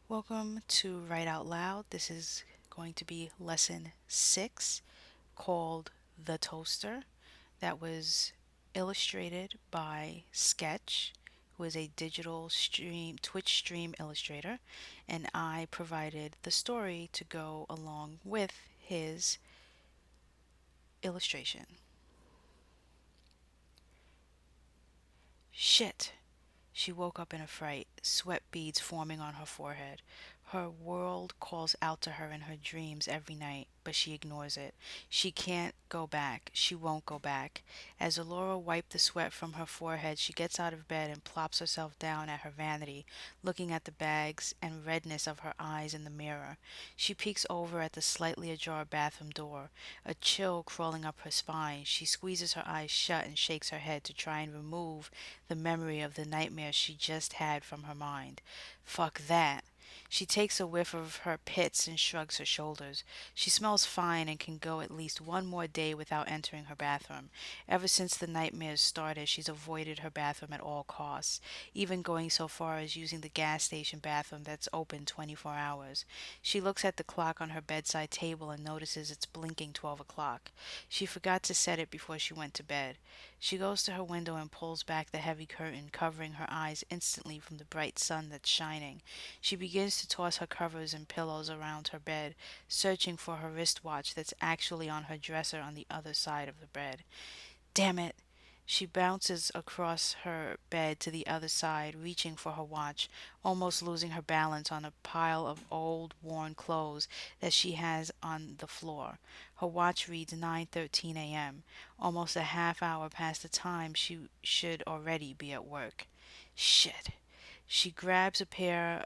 Welcome to Write Out Loud. This is going to be lesson 6 called The Toaster. That was illustrated by Sketch, who is a digital stream, Twitch stream illustrator, and I provided the story to go along with his illustration. Shit! She woke up in a fright, sweat beads forming on her forehead. Her world calls out to her in her dreams every night, but she ignores it. She can't go back. She won't go back. As Allura wiped the sweat from her forehead, she gets out of bed and plops herself down at her vanity, looking at the bags and redness of her eyes in the mirror. She peeks over at the slightly ajar bathroom door, a chill crawling up her spine. She squeezes her eyes shut and shakes her head to try and remove the memory of the nightmare she just had from her mind. Fuck that. She takes a whiff of her pits and shrugs her shoulders. She smells fine and can go at least one more day without entering her bathroom. Ever since the nightmares started, she's avoided her bathroom at all costs, even going so far as using the gas station bathroom that's open 24 hours. She looks at the clock on her bedside table and notices it's blinking 12 o'clock. She forgot to set it before she went to bed. She goes to her window and pulls back the heavy curtain, covering her eyes instantly from the bright sun that's shining. She begins to toss her covers and pillows around her bed, searching for her wristwatch that's actually on her dresser on the other side of the bed. Damn it! She bounces across her bed to the other side, reaching for her watch, almost losing her balance on a pile of old, worn clothes that she has on the floor. Her watch reads 9:13 a.m., almost a half hour past the time she should already be at work. Shit. She grabs a pair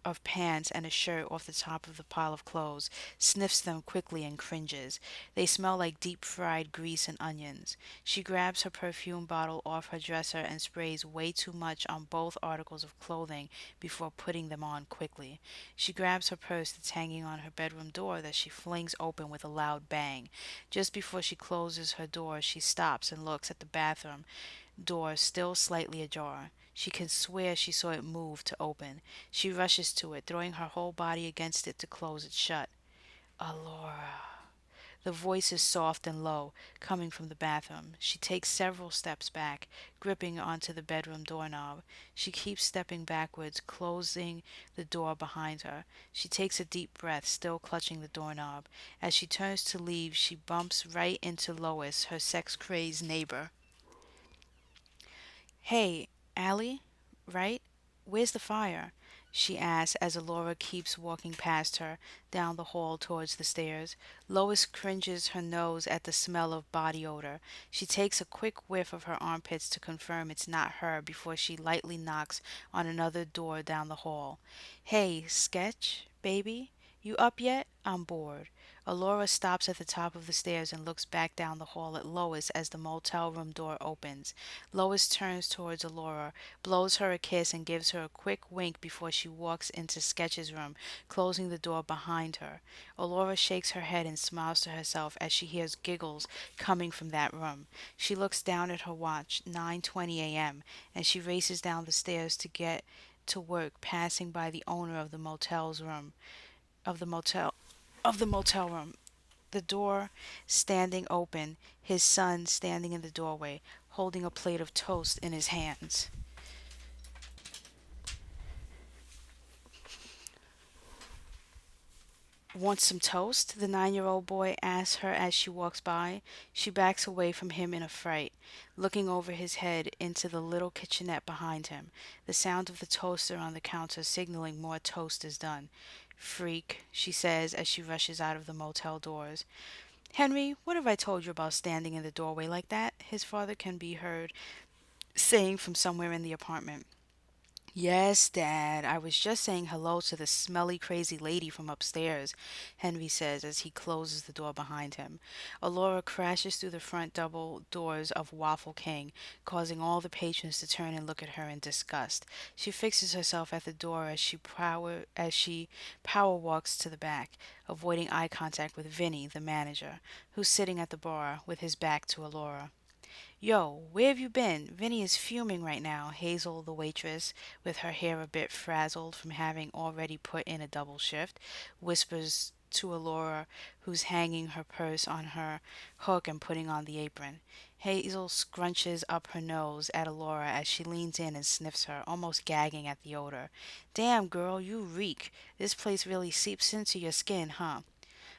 of pants and a shirt off the top of the pile of clothes, sniffs them quickly and cringes. They smell like deep fried grease and onions. She grabs her perfume bottle off her dresser and sprays way too much on both articles of clothing before putting them on quickly. She grabs her purse that's hanging on her bedroom door that she flings open with a loud bang. Just before she closes her door, she stops and looks at the bathroom door still slightly ajar. She can swear she saw it move to open. She rushes to it, throwing her whole body against it to close it shut. Allura. The voice is soft and low, coming from the bathroom. She takes several steps back, gripping onto the bedroom doorknob. She keeps stepping backwards, closing the door behind her. She takes a deep breath, still clutching the doorknob. As she turns to leave, she bumps right into Lois, her sex crazed neighbor. Hey, Allie, right? Where's the fire? She asks as Alora keeps walking past her down the hall towards the stairs. Lois cringes her nose at the smell of body odor. She takes a quick whiff of her armpits to confirm it's not her before she lightly knocks on another door down the hall. Hey, Sketch, baby, you up yet? I'm bored. Alora stops at the top of the stairs and looks back down the hall at Lois as the motel room door opens. Lois turns towards Alora, blows her a kiss, and gives her a quick wink before she walks into Sketch's room, closing the door behind her. Alora shakes her head and smiles to herself as she hears giggles coming from that room. She looks down at her watch, 9:20 a.m., and she races down the stairs to get to work, passing by the owner of the motel's room, of the motel, of the motel room. The door standing open, his son standing in the doorway, holding a plate of toast in his hands. Want some toast? The 9-year-old boy asks her as she walks by. She backs away from him in a fright, looking over his head into the little kitchenette behind him, the sound of the toaster on the counter signaling more toast is done. Freak, she says as she rushes out of the motel doors. Henry, what have I told you about standing in the doorway like that? His father can be heard saying from somewhere in the apartment. Yes, Dad, I was just saying hello to the smelly, crazy lady from upstairs, Henry says as he closes the door behind him. Alora crashes through the front double doors of Waffle King, causing all the patrons to turn and look at her in disgust. She fixes herself at the door as she power walks to the back, avoiding eye contact with Vinny, the manager, who's sitting at the bar with his back to Alora. Yo, where have you been? Vinny is fuming right now. Hazel, the waitress, with her hair a bit frazzled from having already put in a double shift, whispers to Allura, who's hanging her purse on her hook and putting on the apron. Hazel scrunches up her nose at Allura as she leans in and sniffs her, almost gagging at the odor. Damn, girl, you reek. This place really seeps into your skin, huh?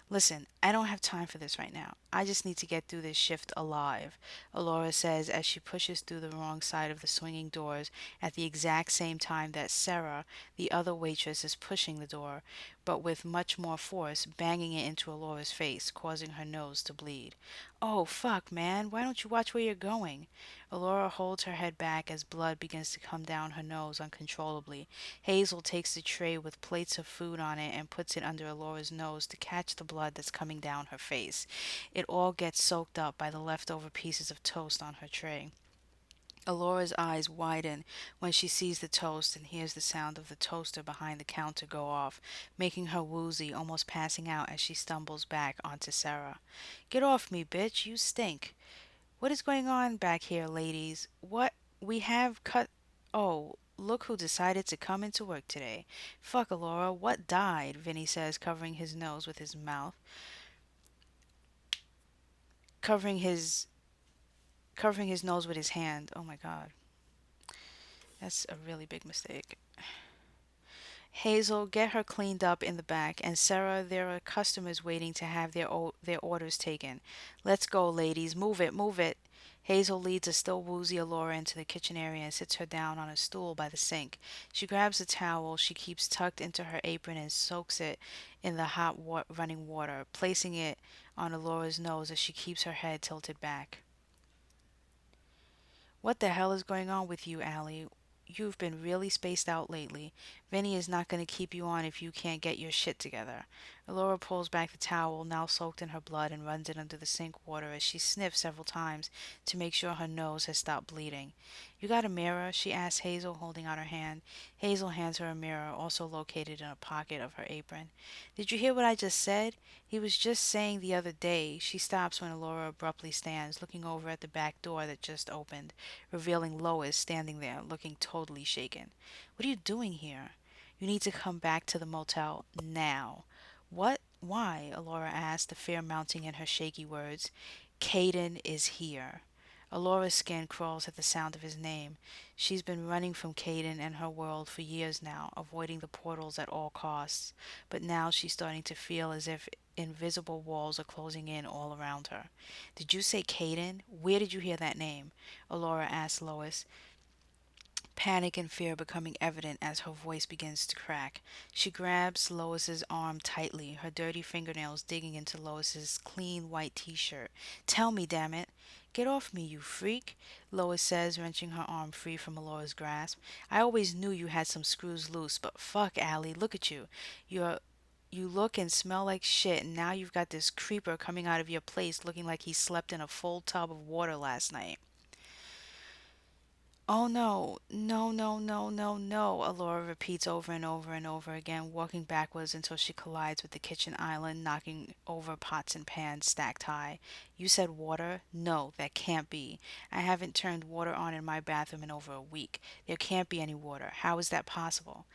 Listen, I don't have time for this right now. I just need to get through this shift alive, Alora says as she pushes through the wrong side of the swinging doors at the exact same time that Sarah, the other waitress, is pushing the door, but with much more force, banging it into Alora's face, causing her nose to bleed. Oh, fuck, man. Why don't you watch where you're going? Alora holds her head back as blood begins to come down her nose uncontrollably. Hazel takes the tray with plates of food on it and puts it under Alora's nose to catch the blood that's coming down her face. It all gets soaked up by the leftover pieces of toast on her tray. Alora's eyes widen when she sees the toast and hears the sound of the toaster behind the counter go off, making her woozy, almost passing out as she stumbles back onto Sarah. Get off me, bitch, you stink. What is going on back here, ladies? What we have cut. Oh, look who decided to come into work today. Fuck, Alora, what died? Vinny says, covering his covering his nose with his hand. Oh my god, that's a really big mistake. Hazel, get her cleaned up in the back, and Sarah, there are customers waiting to have their orders taken. Let's go, ladies. Move it, move it. Hazel leads a still woozy Alora into the kitchen area and sits her down on a stool by the sink. She grabs a towel she keeps tucked into her apron and soaks it in the running water, placing it on Alora's nose as she keeps her head tilted back. What the hell is going on with you, Allie? You've been really spaced out lately. Vinny is not going to keep you on if you can't get your shit together. Laura pulls back the towel, now soaked in her blood, and runs it under the sink water as she sniffs several times to make sure her nose has stopped bleeding. You got a mirror? She asks Hazel, holding out her hand. Hazel hands her a mirror, also located in a pocket of her apron. Did you hear what I just said? He was just saying the other day. She stops when Laura abruptly stands, looking over at the back door that just opened, revealing Lois standing there, looking totally shaken. What are you doing here? You need to come back to the motel now. What? Why? Alora asked, the fear mounting in her shaky words. Cayden is here. Alora's skin crawls at the sound of his name. She's been running from Cayden and her world for years now, avoiding the portals at all costs. But now she's starting to feel as if invisible walls are closing in all around her. Did you say Cayden? Where did you hear that name? Alora asked Lois, panic and fear becoming evident as her voice begins to crack. She grabs Lois's arm tightly, her dirty fingernails digging into Lois's clean white t-shirt. Tell me, damn it. Get off me, you freak, Lois says, wrenching her arm free from Alora's grasp. I always knew you had some screws loose, but fuck, Allie, look at you. You're you look and smell like shit, and now you've got this creeper coming out of your place looking like he slept in a full tub of water last night. Oh no, no, no, no, no, no, Alora repeats over and over and over again, walking backwards until she collides with the kitchen island, knocking over pots and pans stacked high. You said water? No, that can't be. I haven't turned water on in my bathroom in over a week. There can't be any water. How is that possible?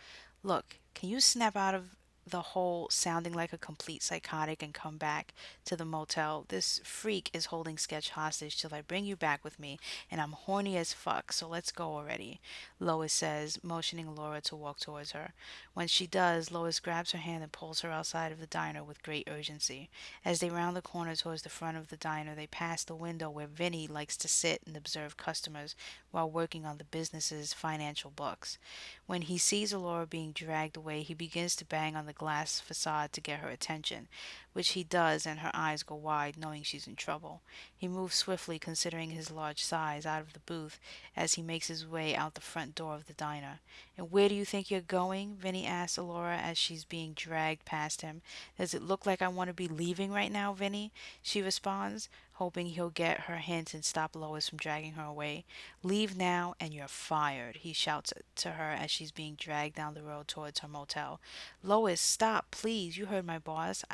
Look, can you snap out of the hole sounding like a complete psychotic and come back to the motel? This freak is holding Sketch hostage till I bring you back with me, and I'm horny as fuck, so let's go already, Lois says, motioning Laura to walk towards her. When she does, Lois grabs her hand and pulls her outside of the diner with great urgency. As they round the corner towards the front of the diner, they pass the window where Vinny likes to sit and observe customers while working on the business's financial books. When he sees Laura being dragged away, he begins to bang on the glass facade to get her attention, which he does, and her eyes go wide, knowing she's in trouble. He moves swiftly, considering his large size, out of the booth as he makes his way out the front door of the diner. And where do you think you're going? Vinny asks Alora as she's being dragged past him. Does it look like I want to be leaving right now, Vinny? She responds, hoping he'll get her hint and stop Lois from dragging her away. Leave now and you're fired, he shouts to her as she's being dragged down the road towards her motel. Lois, stop, please. You heard my boss.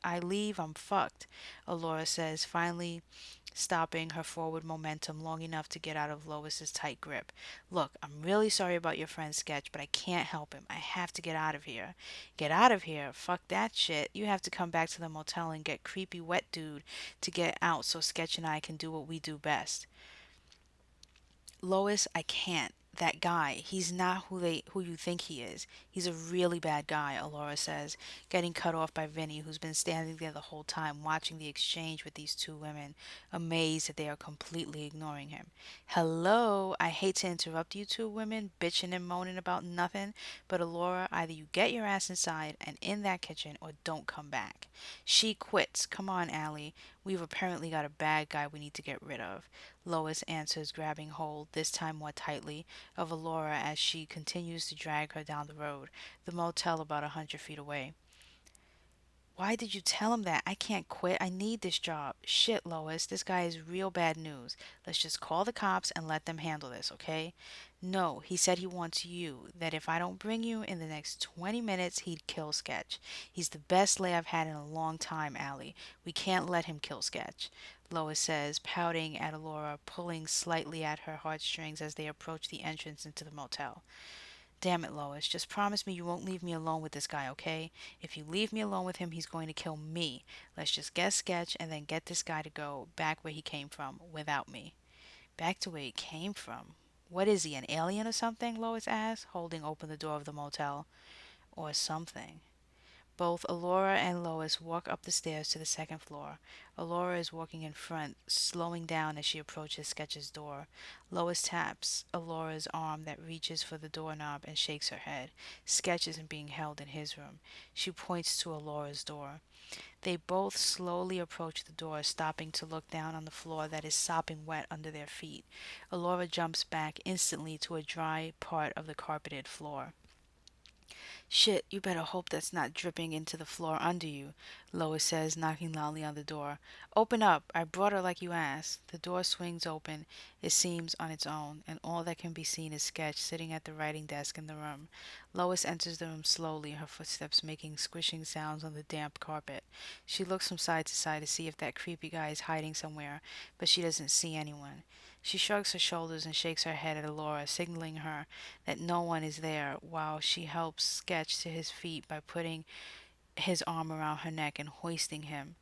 I leave, I'm fucked, Allura says, finally stopping her forward momentum long enough to get out of Lois's tight grip. Look, I'm really sorry about your friend's sketch, but I can't help him. I have to get out of here. Get out of here? Fuck that shit. You have to come back to the motel and get creepy wet dude to get out so Sketch and I can do what we do best. Lois, I can't. That guy, he's not who you think he is. He's a really bad guy, Alora says, getting cut off by Vinny, who's been standing there the whole time watching the exchange with these two women, amazed that they are completely ignoring him. Hello, I hate to interrupt you two women bitching and moaning about nothing, but Alora, either you get your ass inside and in that kitchen or don't come back. She quits. Come on, Allie. We've apparently got a bad guy we need to get rid of. Lois answers, grabbing hold, this time more tightly, of Alora as she continues to drag her down the road, the motel about 100 feet away. Why did you tell him that? I can't quit. I need this job. Shit, Lois, this guy is real bad news. Let's just call the cops and let them handle this, okay? No, he said he wants you, that if I don't bring you in the next 20 minutes, he'd kill Sketch. He's the best lay I've had in a long time, Allie. We can't let him kill Sketch, Lois says, pouting at Alora, pulling slightly at her heartstrings as they approach the entrance into the motel. Damn it, Lois. Just promise me you won't leave me alone with this guy, okay? If you leave me alone with him, he's going to kill me. Let's just get Sketch and then get this guy to go back where he came from without me. Back to where he came from? What is he, an alien or something? Lois asked, holding open the door of the motel. Or something. Both Alora and Lois walk up the stairs to the second floor. Alora is walking in front, slowing down as she approaches Sketch's door. Lois taps Alora's arm that reaches for the doorknob and shakes her head. Sketch isn't being held in his room. She points to Alora's door. They both slowly approach the door, stopping to look down on the floor that is sopping wet under their feet. Alora jumps back instantly to a dry part of the carpeted floor. Shit, you better hope that's not dripping into the floor under you, Lois says, knocking loudly on the door. Open up. I brought her like you asked. The door swings open, it seems on its own, and all that can be seen is Sketch sitting at the writing desk in the room. Lois enters the room slowly, her footsteps making squishing sounds on the damp carpet. She looks from side to side to see if that creepy guy is hiding somewhere, but she doesn't see anyone. She shrugs her shoulders and shakes her head at Alora, signaling her that no one is there, while she helps Sketch to his feet by putting his arm around her neck and hoisting him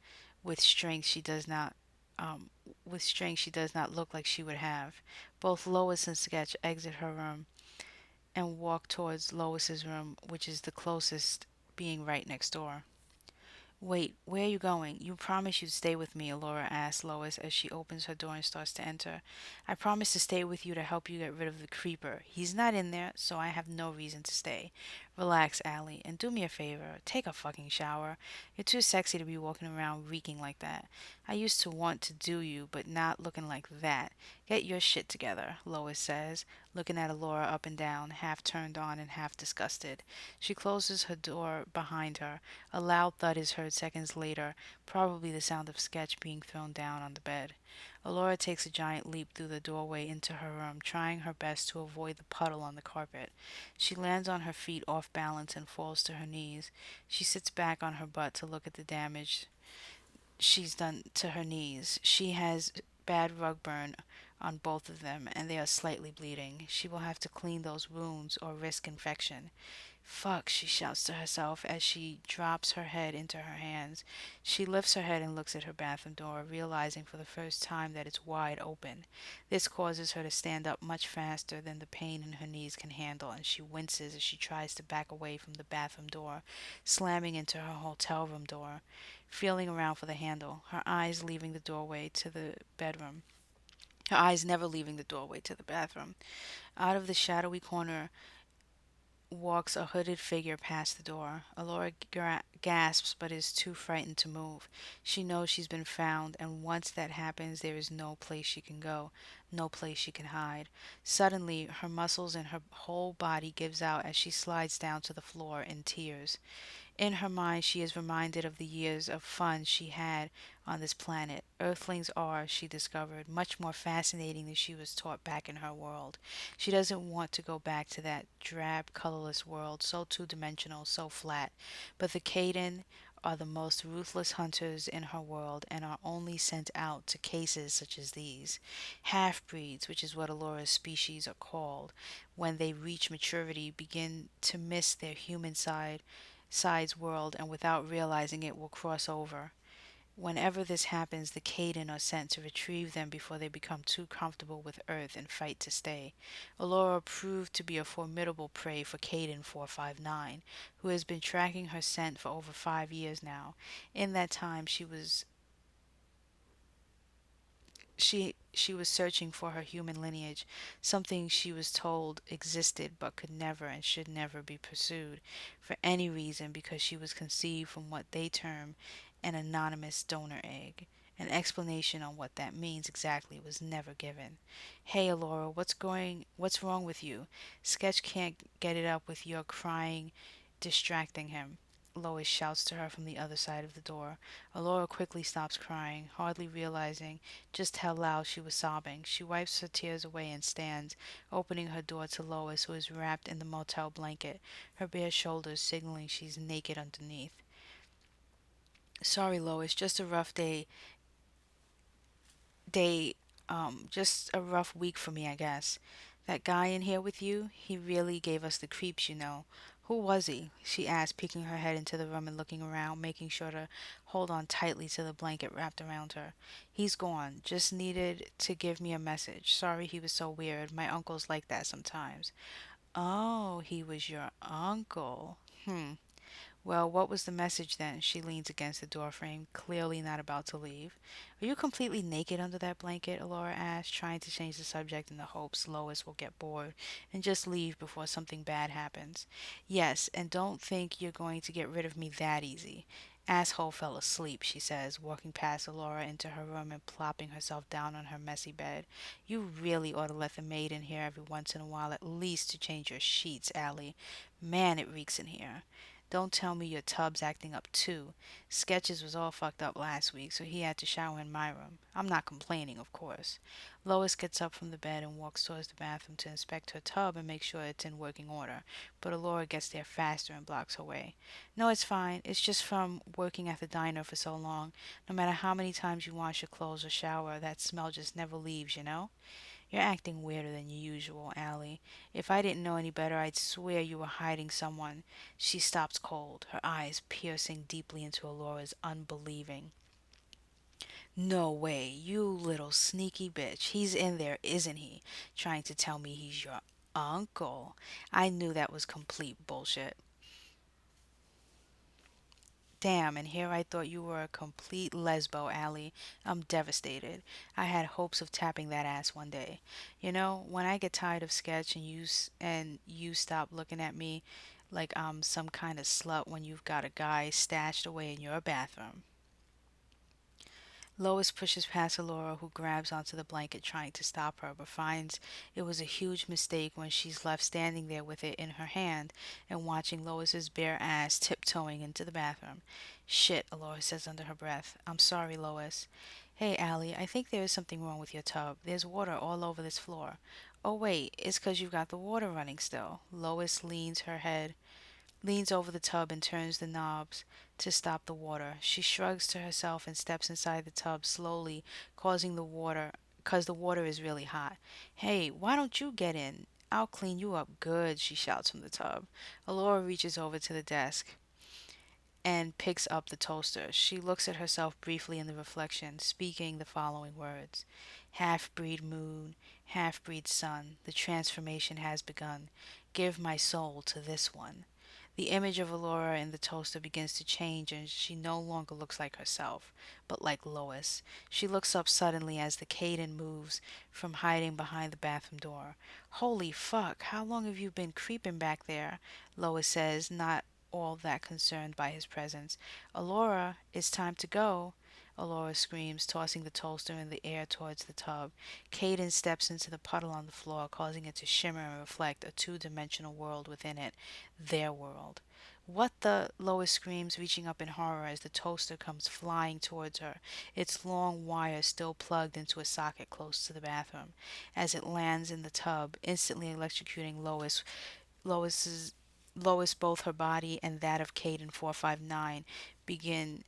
with strength she does not um, look like she would have. Both Lois and Sketch exit her room and walk towards Lois's room, which is the closest, being right next door. Wait, where are you going? You promised you'd stay with me, Laura asks Lois as she opens her door and starts to enter. I promised to stay with you to help you get rid of the creeper. He's not in there, so I have no reason to stay. Relax, Allie, and do me a favor. Take a fucking shower. You're too sexy to be walking around reeking like that. I used to want to do you, but not looking like that. Get your shit together, Lois says, looking at Laura up and down, half turned on and half disgusted. She closes her door behind her. A loud thud is heard seconds later, probably the sound of Sketch being thrown down on the bed. Alora takes a giant leap through the doorway into her room, trying her best to avoid the puddle on the carpet. She lands on her feet off balance and falls to her knees. She sits back on her butt to look at the damage she's done to her knees. She has bad rug burn on both of them, and they are slightly bleeding. She will have to clean those wounds or risk infection. Fuck, she shouts to herself as she drops her head into her hands. She lifts her head and looks at her bathroom door, realizing for the first time that it's wide open. This causes her to stand up much faster than the pain in her knees can handle, and she winces as she tries to back away from the bathroom door, slamming into her hotel room door, feeling around for the handle, her eyes leaving the doorway to the bedroom. Her eyes never leaving the doorway to the bathroom. Out of the shadowy corner walks a hooded figure past the door. Alora gasps but is too frightened to move. She knows she's been found, and once that happens, there is no place she can go, no place she can hide. Suddenly, her muscles and her whole body gives out as she slides down to the floor in tears. In her mind, she is reminded of the years of fun she had on this planet. Earthlings are, she discovered, much more fascinating than she was taught back in her world. She doesn't want to go back to that drab, colorless world, so two dimensional, so flat. But the Cayden are the most ruthless hunters in her world and are only sent out to cases such as these. Half breeds, which is what Allura's species are called, when they reach maturity, begin to miss their human side's world and without realizing it will cross over. Whenever this happens, the Cayden are sent to retrieve them before they become too comfortable with Earth and fight to stay. Allura proved to be a formidable prey for Cayden 459, who has been tracking her scent for over 5 years now. In that time, she was searching for her human lineage, something she was told existed but could never and should never be pursued for any reason because she was conceived from what they term an anonymous donor egg. An explanation on what that means exactly was never given. Hey, Alora, what's wrong with you? Sketch can't get it up with your crying distracting him. Lois shouts to her from the other side of the door. Alora quickly stops crying, hardly realizing just how loud she was sobbing. She wipes her tears away and stands, opening her door to Lois, who is wrapped in the motel blanket, her bare shoulders signaling she's naked underneath. Sorry, Lois, just a rough day, just a rough week for me, I guess. That guy in here with you, he really gave us the creeps, you know. Who was he? She asked, peeking her head into the room and looking around, making sure to hold on tightly to the blanket wrapped around her. He's gone. Just needed to give me a message. Sorry he was so weird. My uncle's like that sometimes. Oh, he was your uncle. Hmm. Well, what was the message then? She leans against the doorframe, clearly not about to leave. Are you completely naked under that blanket? Alora asked, trying to change the subject in the hopes Lois will get bored and just leave before something bad happens. Yes, and don't think you're going to get rid of me that easy. Asshole fell asleep, she says, walking past Alora into her room and plopping herself down on her messy bed. You really ought to let the maid in here every once in a while at least to change your sheets, Allie. Man, it reeks in here. Don't tell me your tub's acting up too. Sketches was all fucked up last week, so he had to shower in my room. I'm not complaining, of course. Lois gets up from the bed and walks towards the bathroom to inspect her tub and make sure it's in working order, but Alora gets there faster and blocks her way. No, it's fine. It's just from working at the diner for so long. No matter how many times you wash your clothes or shower, that smell just never leaves, you know? You're acting weirder than usual, Allie. If I didn't know any better, I'd swear you were hiding someone. She stops cold, her eyes piercing deeply into Alora's, unbelieving. No way, you little sneaky bitch. He's in there, isn't he? Trying to tell me he's your uncle. I knew that was complete bullshit. Damn, and here I thought you were a complete lesbo, Allie. I'm devastated. I had hopes of tapping that ass one day. You know, when I get tired of sketch and you stop looking at me like I'm some kind of slut when you've got a guy stashed away in your bathroom. Lois pushes past Laura, who grabs onto the blanket trying to stop her, but finds it was a huge mistake when she's left standing there with it in her hand and watching Lois's bare ass tiptoeing into the bathroom. Shit, Laura says under her breath. I'm sorry, Lois. Hey, Allie, I think there is something wrong with your tub. There's water all over this floor. Oh, wait, it's 'cause you've got the water running still. Lois leans over the tub and turns the knobs to stop the water. She shrugs to herself and steps inside the tub slowly, causing the water cuz the water is really hot. Hey, why don't you get in? I'll clean you up good, she shouts from the tub. Alora reaches over to the desk and picks up the toaster. She looks at herself briefly in the reflection, speaking the following words: Half breed moon, half breed sun, the transformation has begun. Give my soul to this one. The image of Aurora in the toaster begins to change, and she no longer looks like herself, but like Lois. She looks up suddenly as the Cayden moves from hiding behind the bathroom door. Holy fuck, how long have you been creeping back there? Lois says, not all that concerned by his presence. Allura, it's time to go. Allura screams, tossing the toaster in the air towards the tub. Cayden steps into the puddle on the floor, causing it to shimmer and reflect a two-dimensional world within it, their world. What the? Lois screams, reaching up in horror as the toaster comes flying towards her, its long wire still plugged into a socket close to the bathroom. As it lands in the tub, instantly electrocuting Lois's Lois, both her body and that of Cayden 459, begin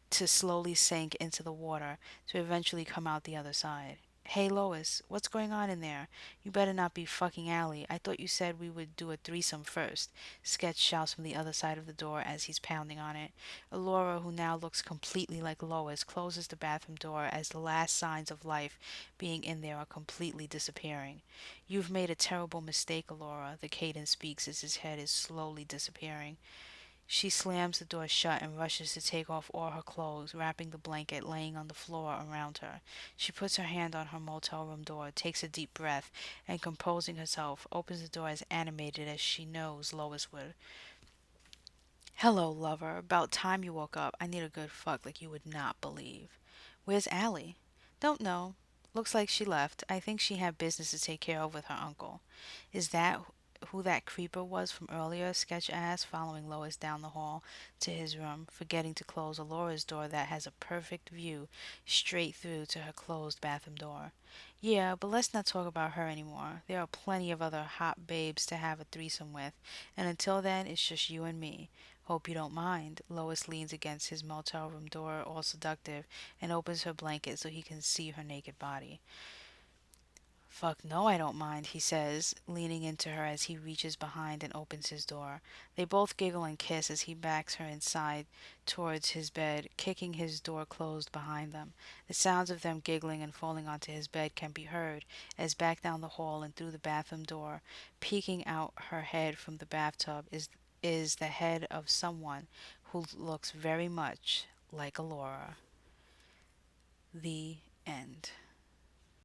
to slowly sink into the water to eventually come out the other side. Hey Lois, what's going on in there? You better not be fucking Allie. I thought you said we would do a threesome first. Sketch shouts from the other side of the door as he's pounding on it. Allura, who now looks completely like Lois, closes the bathroom door as the last signs of life being in there are completely disappearing. You've made a terrible mistake, Allura, the Cayden speaks as his head is slowly disappearing. She slams the door shut and rushes to take off all her clothes, wrapping the blanket laying on the floor around her. She puts her hand on her motel room door, takes a deep breath, and composing herself, opens the door as animated as she knows Lois would. Hello, lover. About time you woke up. I need a good fuck like you would not believe. Where's Allie? Don't know. Looks like she left. I think she had business to take care of with her uncle. Is that who that creeper was from earlier? Sketch asked, following Lois down the hall to his room, forgetting to close Alora's door that has a perfect view straight through to her closed bathroom door. Yeah, but let's not talk about her anymore. There are plenty of other hot babes to have a threesome with, and until then, it's just you and me. Hope you don't mind. Lois leans against his motel room door, all seductive, and opens her blanket so he can see her naked body. Fuck no, I don't mind, he says, leaning into her as he reaches behind and opens his door. They both giggle and kiss as he backs her inside towards his bed, kicking his door closed behind them. The sounds of them giggling and falling onto his bed can be heard as back down the hall and through the bathroom door, peeking out her head from the bathtub, is the head of someone who looks very much like Alora. The end.